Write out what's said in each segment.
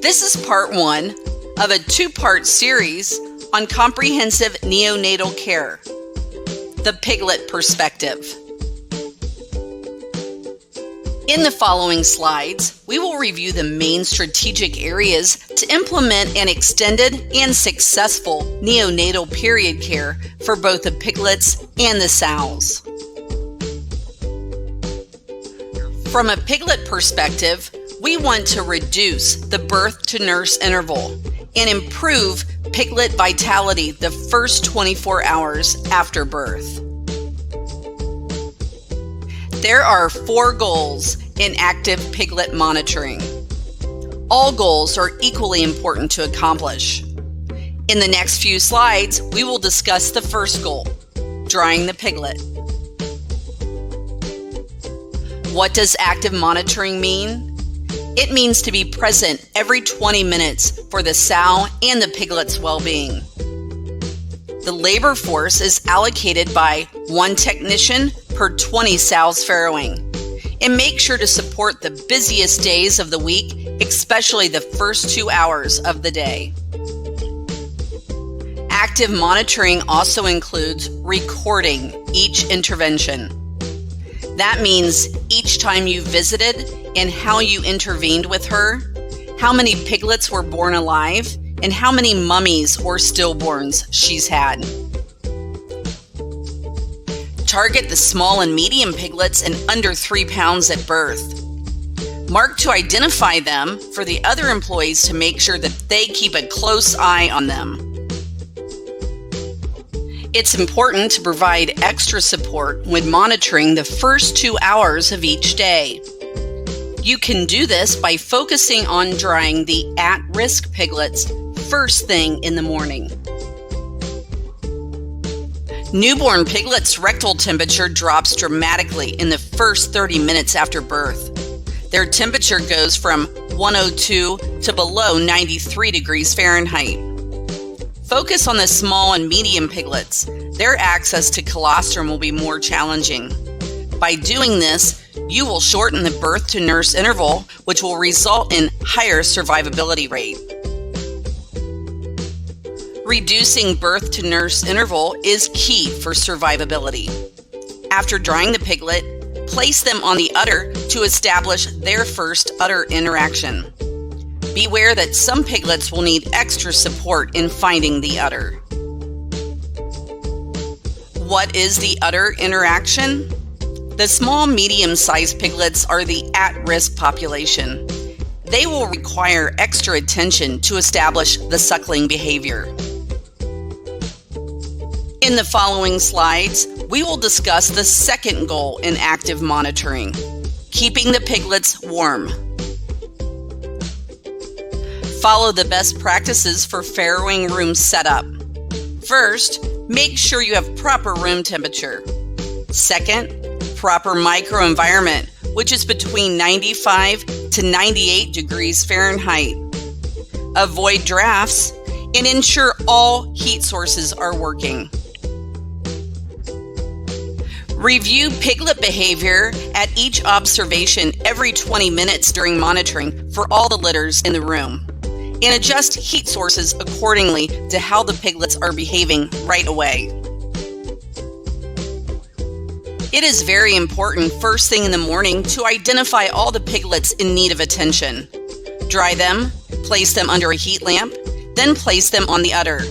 This is part 1 of a 2-part series on comprehensive neonatal care, the piglet perspective. In the following slides, we will review the main strategic areas to implement an extended and successful neonatal period care for both the piglets and the sows. From a piglet perspective, we want to reduce the birth-to-nurse interval and improve piglet vitality the first 24 hours after birth. There are 4 goals in active piglet monitoring. All goals are equally important to accomplish. In the next few slides, we will discuss the first goal, drying the piglet. What does active monitoring mean? It means to be present every 20 minutes for the sow and the piglet's well-being. The labor force is allocated by 1 technician per 20 sows farrowing. And make sure to support the busiest days of the week, especially the first 2 hours of the day. Active monitoring also includes recording each intervention. That means each time you visited and how you intervened with her, how many piglets were born alive, and how many mummies or stillborns she's had. Target the small and medium piglets and under 3 pounds at birth. Mark to identify them for the other employees to make sure that they keep a close eye on them. It's important to provide extra support when monitoring the first 2 hours of each day. You can do this by focusing on drying the at-risk piglets first thing in the morning. Newborn piglets' rectal temperature drops dramatically in the first 30 minutes after birth. Their temperature goes from 102 to below 93 degrees Fahrenheit. Focus on the small and medium piglets. Their access to colostrum will be more challenging. By doing this, you will shorten the birth-to-nurse interval, which will result in higher survivability rate. Reducing birth-to-nurse interval is key for survivability. After drying the piglet, place them on the udder to establish their first udder interaction. Beware that some piglets will need extra support in finding the udder. What is the udder interaction? The small, medium-sized piglets are the at-risk population. They will require extra attention to establish the suckling behavior. In the following slides, we will discuss the second goal in active monitoring, keeping the piglets warm. Follow the best practices for farrowing room setup. First, make sure you have proper room temperature. Second, proper microenvironment, which is between 95 to 98 degrees Fahrenheit. Avoid drafts and ensure all heat sources are working. Review piglet behavior at each observation every 20 minutes during monitoring for all the litters in the room, and adjust heat sources accordingly to how the piglets are behaving right away. It is very important first thing in the morning to identify all the piglets in need of attention. Dry them, place them under a heat lamp, then place them on the udder.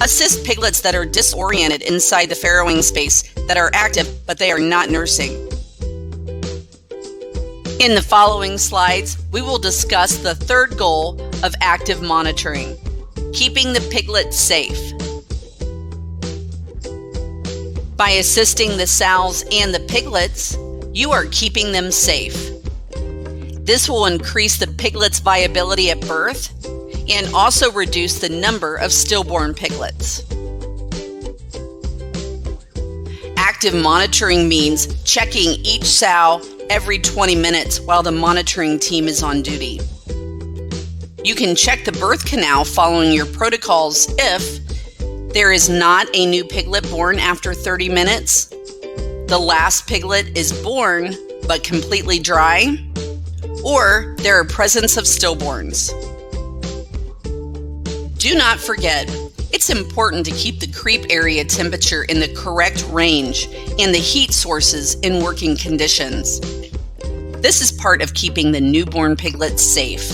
Assist piglets that are disoriented inside the farrowing space that are active but they are not nursing. In the following slides, we will discuss the third goal of active monitoring, keeping the piglet safe. By assisting the sows and the piglets, you are keeping them safe. This will increase the piglet's viability at birth and also reduce the number of stillborn piglets. Active monitoring means checking each sow every 20 minutes while the monitoring team is on duty. You can check the birth canal following your protocols if there is not a new piglet born after 30 minutes, the last piglet is born but completely dry, or there are presence of stillborns. Do not forget, it's important to keep the creep area temperature in the correct range and the heat sources in working conditions. This is part of keeping the newborn piglets safe.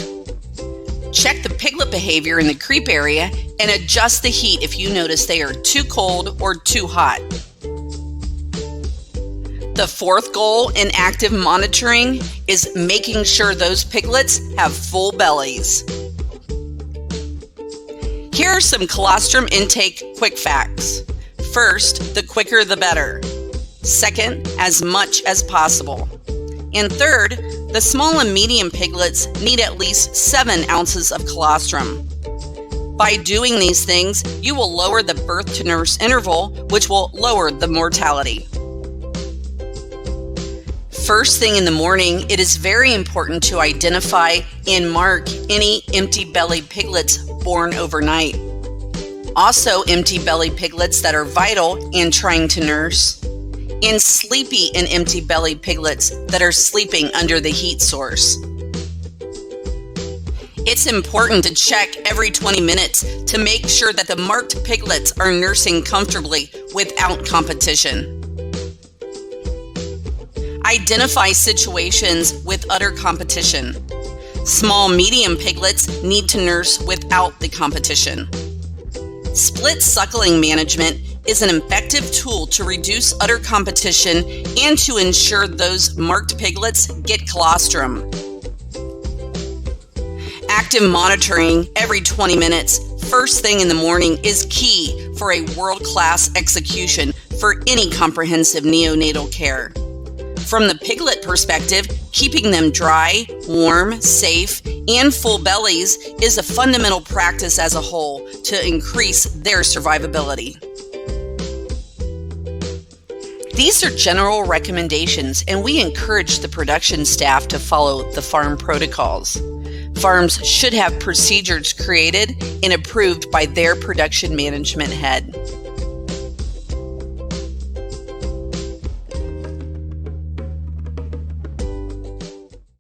Check the piglet behavior in the creep area and adjust the heat if you notice they are too cold or too hot. The fourth goal in active monitoring is making sure those piglets have full bellies. Here are some colostrum intake quick facts. First, the quicker the better. Second, as much as possible. And third, the small and medium piglets need at least 7 ounces of colostrum. By doing these things, you will lower the birth to nurse interval, which will lower the mortality. First thing in the morning, it is very important to identify and mark any empty-bellied piglets born overnight. Also, empty-bellied piglets that are vital and trying to nurse, and sleepy and empty-bellied piglets that are sleeping under the heat source. It's important to check every 20 minutes to make sure that the marked piglets are nursing comfortably without competition. Identify situations with utter competition. Small, medium piglets need to nurse without the competition. Split suckling management is an effective tool to reduce utter competition and to ensure those marked piglets get colostrum. Active monitoring every 20 minutes, first thing in the morning, is key for a world-class execution for any comprehensive neonatal care. From the piglet perspective, keeping them dry, warm, safe, and full bellies is a fundamental practice as a whole to increase their survivability. These are general recommendations, and we encourage the production staff to follow the farm protocols. Farms should have procedures created and approved by their production management head.